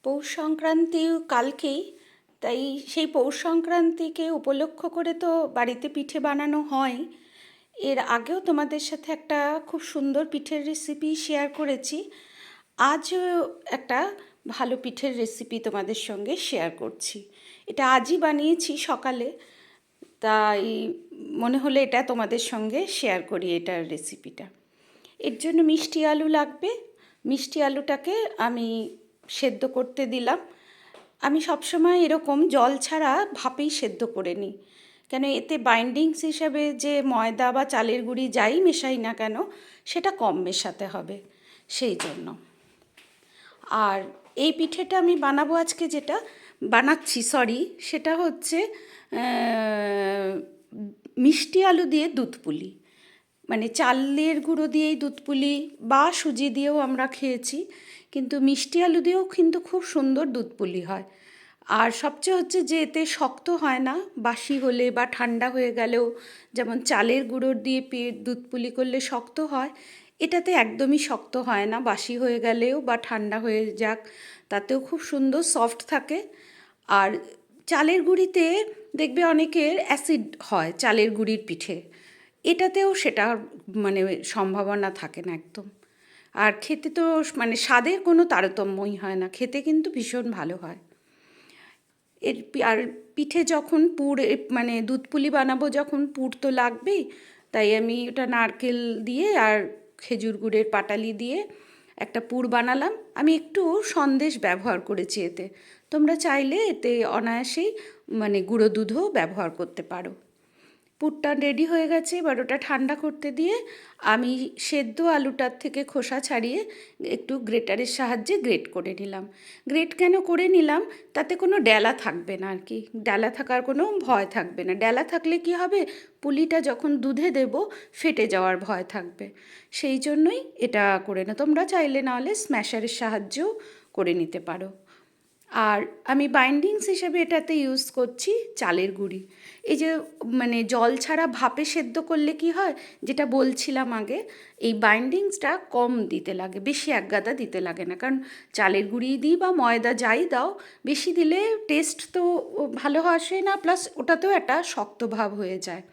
পৌষ সংক্রান্তি কালকেই, তাই সেই পৌষ সংক্রান্তিকে উপলক্ষ করে তো বাড়িতে পিঠে বানানো হয়। এর আগেও তোমাদের সাথে একটা খুব সুন্দর পিঠের রেসিপি শেয়ার করেছি। আজও একটা ভালো পিঠের রেসিপি তোমাদের সঙ্গে শেয়ার করছি। এটা আজই বানিয়েছি সকালে, তাই মনে হলো এটা তোমাদের সঙ্গে শেয়ার করি এটার রেসিপিটা। এর জন্য মিষ্টি আলু লাগবে। মিষ্টি আলুটাকে আমি সেদ্ধ করতে দিলাম। আমি সবসময় এরকম জল ছাড়া ভাপেই সেদ্ধ করে নিই, কেন এতে বাইন্ডিংস হিসাবে যে ময়দা বা চালের গুঁড়ি যাই মেশাই না কেন সেটা কম মেশাতে হবে, সেই জন্য। আর এই পিঠেটা আমি বানাবো আজকে, যেটা বানাচ্ছি সেটা হচ্ছে মিষ্টি আলু দিয়ে দুধ পুলি। মানে চালের গুঁড়ো দিয়েই দুধ পুলি বা সুজি দিয়েও আমরা খেয়েছি, কিন্তু মিষ্টি আলু দিয়েও কিন্তু খুব সুন্দর দুধ পুলি হয়। আর সবচেয়ে হচ্ছে যে এতে শক্ত হয় না, বাসি হলে বা ঠান্ডা হয়ে গেলেও যেমন চালের গুঁড়ো দিয়ে দুধ পুলি করলে শক্ত হয়, এটাতে একদমই শক্ত হয় না, বাসি হয়ে গেলেও বা ঠান্ডা হয়ে যাক তাতেও খুব সুন্দর সফট থাকে। আর চালের গুঁড়িতে দেখবে অনেকের অ্যাসিড হয় চালের গুঁড়ির পিঠে, এটাতেও সেটা মানে সম্ভাবনা থাকে না একদম। আর খেতে তো মানে স্বাদের কোনো তারতম্যই হয় না, খেতে কিন্তু ভীষণ ভালো হয়। আর পিঠে যখন মানে দুধ পুলি বানাবো যখন, পুর তো লাগবেই, তাই আমি ওটা নারকেল দিয়ে আর খেজুর গুড়ের পাটালি দিয়ে একটা পুর বানালাম। আমি একটু সন্দেশ ব্যবহার করেছি এতে, তোমরা চাইলে এতে অনায়াসেই মানে গুঁড়ো দুধও ব্যবহার করতে পারো। পুরটা রেডি হয়ে গেছে, এবার ওটা ঠান্ডা করতে দিয়ে আমি সেদ্ধ আলুটার থেকে খোসা ছাড়িয়ে একটু গ্রেটারের সাহায্যে গ্রেট করে নিলাম। গ্রেট কেন করে নিলাম, তাতে কোনো ডেলা থাকবে না আর কি, ডেলা থাকার কোনো ভয় থাকবে না। ডেলা থাকলে কি হবে, পুলিটা যখন দুধে দেব ফেটে যাওয়ার ভয় থাকবে, সেই জন্যই এটা করে না। তোমরা চাইলে নাহলে স্ম্যাশারের সাহায্যেও করে নিতে পারো। আর আমি বাইন্ডিংস হিসেবে এটাতে ইউজ করছি চালের গুঁড়ি। এই যে মানে জল ছাড়া ভাপে সেদ্ধ করলে কি হয়, যেটা বলছিলাম আগে, এই বাইন্ডিংসটা কম দিতে লাগে, বেশি একগাদা দিতে লাগে না, কারণ চালের গুঁড়ি দিই বা ময়দা যাই দাও, বেশি দিলে টেস্ট তো ভালো আসে না, প্লাস ওটাতেও একটা শক্ত ভাব হয়ে যায়।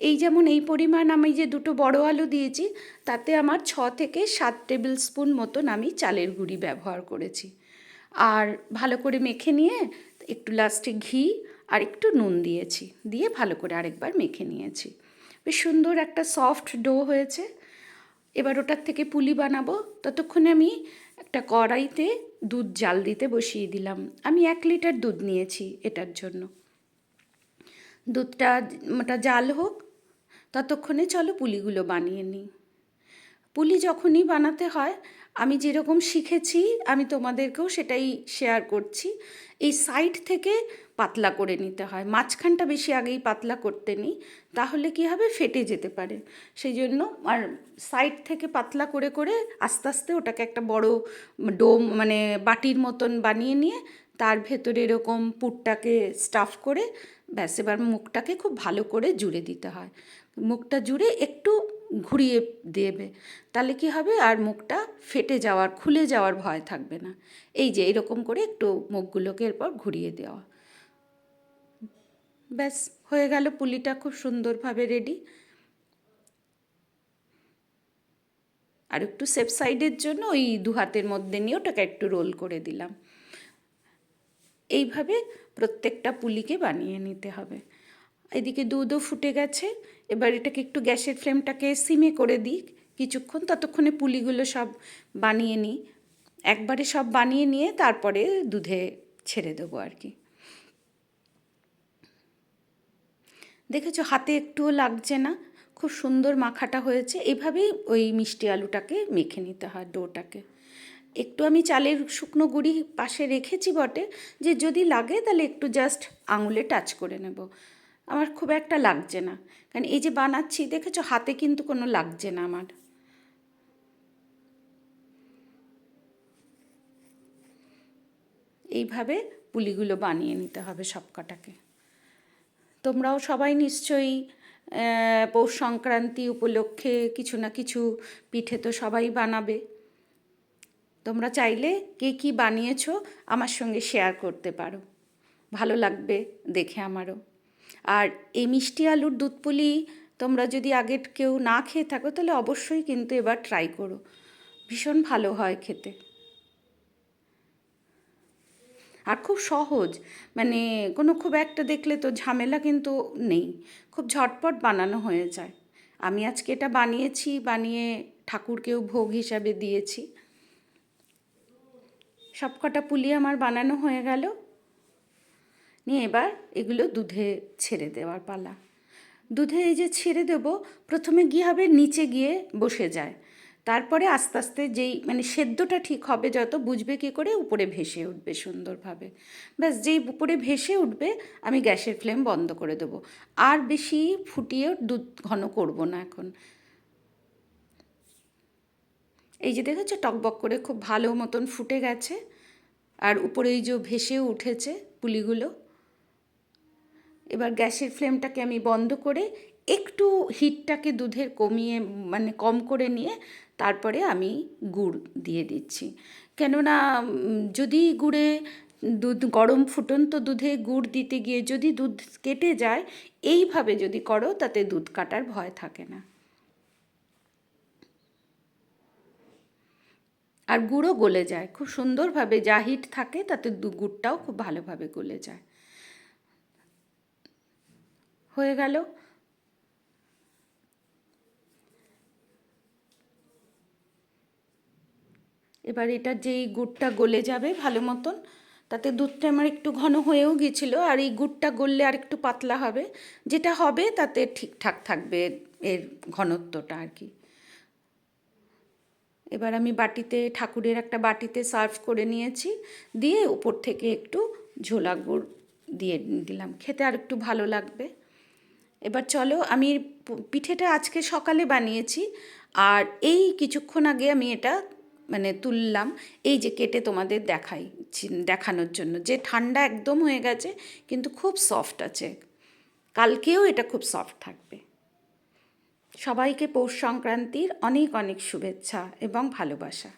এই যেমন এই পরিমাণ আমি যে দুটো বড় আলু দিয়েছি, তাতে আমার 6 থেকে 7 টেবিল স্পুন মতন আমি চালের গুঁড়ি ব্যবহার করেছি। আর ভালো করে মেখে নিয়ে একটু লাস্টে ঘি আর একটু নুন দিয়েছি, দিয়ে ভালো করে আরেকবার মেখে নিয়েছি। বেশ সুন্দর একটা সফট ডো হয়েছে। এবার ওটার থেকে পুলি বানাবো, ততক্ষণে আমি একটা কড়াইতে দুধ জাল দিতে বসিয়ে দিলাম। আমি 1 লিটার দুধ নিয়েছি এটার জন্য। দুধটা জাল হোক, ততক্ষণে চলো পুলিগুলো বানিয়ে নিই। পুলি যখনই বানাতে হয়, আমি যেরকম শিখেছি আমি তোমাদেরকেও সেটাই শেয়ার করছি। এই সাইড থেকে পাতলা করে নিতে হয়, মাঝখানটা বেশি আগেই পাতলা করতে নিই, তাহলে কি হবে, ফেটে যেতে পারে। সেই জন্য আর সাইড থেকে পাতলা করে করে আস্তে আস্তে ওটাকে একটা বড় ডোম মানে বাটির মতন বানিয়ে নিয়ে তার ভেতরে এরকম পুরটাকে স্টাফ করে ব্যাস, এবার মুখটাকে খুব ভালো করে জুড়ে দিতে হয়। মুখটা জুড়ে একটু ঘুরিয়ে দেবে, তাহলে কি হবে, আর মুখটা ফেটে যাওয়ার খুলে যাওয়ার ভয় থাকবে না। এই যে এরকম করে একটু মুখগুলোকে এরপর ঘুরিয়ে দেওয়া, ব্যাস হয়ে গেল, পুলিটা খুব সুন্দরভাবে রেডি। আর একটু সেফ সাইডের জন্য ওই 2 হাতের মধ্যে নিয়ে ওটাকে একটু রোল করে দিলাম। এইভাবে প্রত্যেকটা পুলিকে বানিয়ে নিতে হবে। এদিকে দুধও ফুটে গেছে, এবার এটাকে একটু গ্যাসের ফ্লেমটাকে সিমে করে দিই কিছুক্ষণ, ততক্ষণে পুলিগুলো সব বানিয়ে নিই। একবারে সব বানিয়ে নিয়ে তারপরে দুধে ছেড়ে দেবো আর কি। দেখেছো হাতে একটুও লাগছে না, খুব সুন্দর মাখাটা হয়েছে। এইভাবেই ওই মিষ্টি আলুটাকে মেখে নিতে হয়, ডোটাকে। একটু আমি চালের শুকনো গুঁড়ি পাশে রেখেছি বটে, যে যদি লাগে তাহলে একটু জাস্ট আঙুলে টাচ করে নেব। আমার খুব একটা লাগছে না, কারণ এই যে বানাচ্ছি দেখেছো হাতে কিন্তু কোনো লাগছে না আমার। এইভাবে পুলিগুলো বানিয়ে নিতে হবে সবকটাকে। তোমরাও সবাই নিশ্চয়ই পৌষ সংক্রান্তি উপলক্ষে কিছু না কিছু পিঠে তো সবাই বানাবে। তোমরা চাইলে কে কী বানিয়েছো আমার সঙ্গে শেয়ার করতে পারো, ভালো লাগবে দেখে আমারও। আর এই মিষ্টি আলুর দুধ পুলি তোমরা যদি আগে কেউ না খেয়ে থাকো তাহলে অবশ্যই কিন্তু এবার ট্রাই করো, ভীষণ ভালো হয় খেতে। আর খুব সহজ, মানে কোনো খুব একটা দেখলে তো ঝামেলা কিন্তু নেই, খুব ঝটপট বানানো হয়ে যায়। আমি আজকে এটা বানিয়েছি, বানিয়ে ঠাকুরকেও ভোগ হিসাবে দিয়েছি। সব কটা পুলি আমার বানানো হয়ে গেল, নিয়ে এবার এগুলো দুধে ছেড়ে দেওয়ার পালা। দুধে এই যে ছেড়ে দেব, প্রথমে কী হবে, নিচে গিয়ে বসে যায়, তারপরে আস্তে আস্তে যেই মানে সেদ্ধটা ঠিক হবে যত, বুঝবে কী করে, উপরে ভেসে উঠবে সুন্দরভাবে। ব্যাস যেই উপরে ভেসে উঠবে আমি গ্যাসের ফ্লেম বন্ধ করে দেবো। আর বেশি ফুটিয়ে দুধ ঘন করব না এখন। এই যে দেখেছো টকবক করে খুব ভালো মতন ফুটে গেছে, আর উপরে এই যে ভেসেও উঠেছে পুলিগুলো। এবার গ্যাসের ফ্লেমটাকে আমি বন্ধ করে একটু হিটটাকে দুধের কমিয়ে মানে কম করে নিয়ে তারপরে আমি গুড় দিয়ে দিচ্ছি। কেননা যদি গুড়ে দুধ গরম ফুটন্ত দুধে গুড় দিতে গিয়ে যদি দুধ কেটে যায়, এইভাবে যদি করো তাতে দুধ কাটার ভয় থাকে না। আর গুড়ও গলে যায় খুব সুন্দরভাবে, যা হিট থাকে তাতে গুড়টাও খুব ভালোভাবে গলে যায়। হয়ে গেল। এবার এটা যেই গুড়টা গলে যাবে ভালো মতন, তাতে দুধটা আমার একটু ঘন হয়েও গিয়েছিলো, আর এই গুড়টা গললে আর একটু পাতলা হবে, যেটা হবে তাতে ঠিকঠাক থাকবে এর ঘনত্বটা আর কি। এবার আমি বাটিতে, ঠাকুরের একটা বাটিতে সার্ভ করে নিয়েছি, দিয়ে উপর থেকে একটু ঝোলা গুড় দিয়ে দিলাম, খেতে আর একটু ভালো লাগবে। এবার চলো, আমি পিঠেটা আজকে সকালে বানিয়েছি, আর এই কিছুক্ষণ আগে আমি এটা মানে তুললাম, এই যে কেটে তোমাদের দেখানোর জন্য, যে ঠান্ডা একদম হয়ে গেছে কিন্তু খুব সফট আছে, কালকেও এটা খুব সফট থাকবে। সবাইকে পৌষ সংক্রান্তির অনেক অনেক শুভেচ্ছা এবং ভালোবাসা।